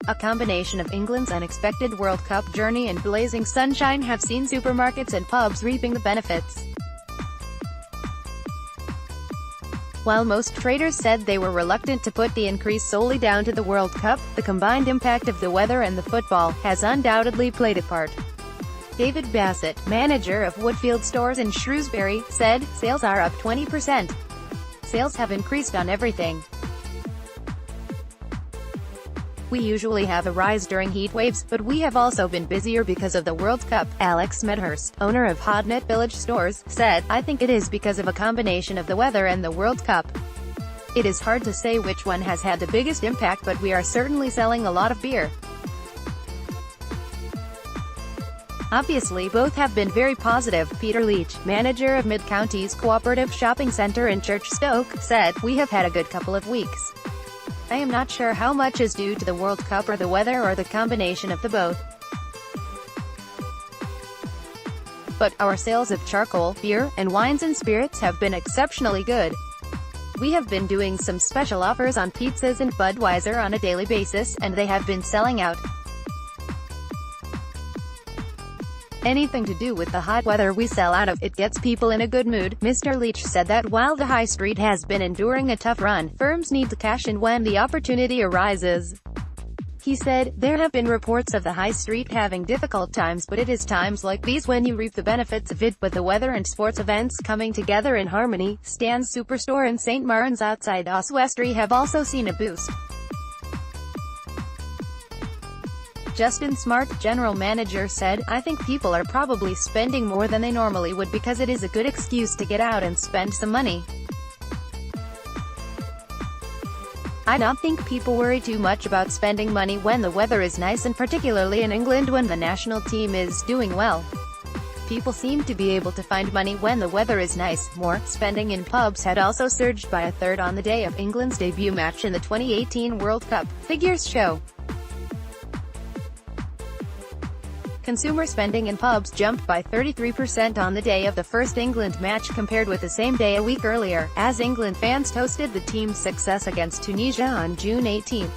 A combination of England's unexpected World Cup journey and blazing sunshine have seen supermarkets and pubs reaping the benefits. While most traders said they were reluctant to put the increase solely down to the World Cup, the combined impact of the weather and the football has undoubtedly played a part. David Bassett, manager of Woodfield Stores in Shrewsbury, said, "Sales are up 20%. Sales have increased on everything. We usually have a rise during heat waves, but we have also been busier because of the World Cup." Alex Medhurst, owner of Hodnet Village Stores, said, "I think it is because of a combination of the weather and the World Cup. It is hard to say which one has had the biggest impact, but we are certainly selling a lot of beer. Obviously both have been very positive." Peter Leach, manager of Mid-Counties Cooperative Shopping Centre in Church Stoke, said, "We have had a good couple of weeks. I am not sure how much is due to the World Cup or the weather or the combination of the both. But our sales of charcoal, beer, and wines and spirits have been exceptionally good. We have been doing some special offers on pizzas and Budweiser on a daily basis, and they have been selling out. Anything to do with the hot weather we sell out of. It gets people in a good mood." Mr. Leach said that while the high street has been enduring a tough run, firms need to cash in when the opportunity arises. He said, "There have been reports of the high street having difficult times, but it is times like these when you reap the benefits of it." With the weather and sports events coming together in harmony, Stan's Superstore in St. Martin's outside Oswestry have also seen a boost. Justin Smart, general manager, said, "I think people are probably spending more than they normally would because it is a good excuse to get out and spend some money. I don't think people worry too much about spending money when the weather is nice, and particularly in England when the national team is doing well. People seem to be able to find money when the weather is nice." More spending in pubs had also surged by a third on the day of England's debut match in the 2018 World Cup, figures show. Consumer spending in pubs jumped by 33% on the day of the first England match compared with the same day a week earlier, as England fans toasted the team's success against Tunisia on June 18.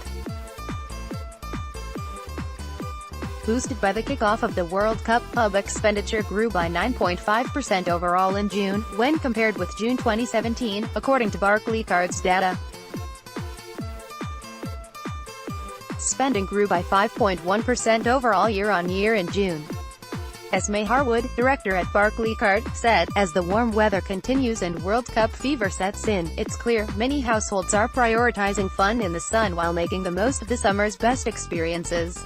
Boosted by the kickoff of the World Cup, pub expenditure grew by 9.5% overall in June, when compared with June 2017, according to Barclaycard's data. Spending grew by 5.1% overall year-on-year in June. Esme Harwood, director at Barclaycard, said, "As the warm weather continues and World Cup fever sets in, it's clear many households are prioritizing fun in the sun while making the most of the summer's best experiences.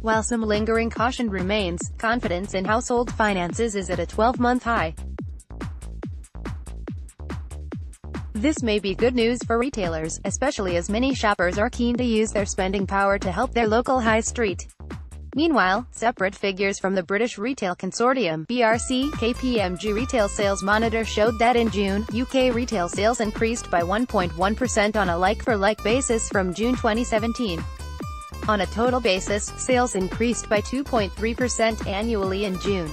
While some lingering caution remains, confidence in household finances is at a 12-month high. This may be good news for retailers, especially as many shoppers are keen to use their spending power to help their local high street." Meanwhile, separate figures from the British Retail Consortium (BRC) KPMG Retail Sales Monitor showed that in June, UK retail sales increased by 1.1% on a like-for-like basis from June 2017. On a total basis, sales increased by 2.3% annually in June.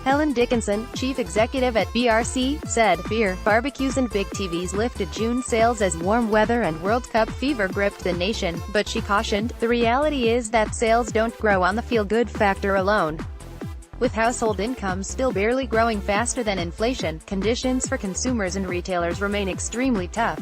Helen Dickinson, chief executive at BRC, said, "Beer, barbecues and big TVs lifted June sales as warm weather and World Cup fever gripped the nation," but she cautioned, "The reality is that sales don't grow on the feel-good factor alone. With household incomes still barely growing faster than inflation, conditions for consumers and retailers remain extremely tough."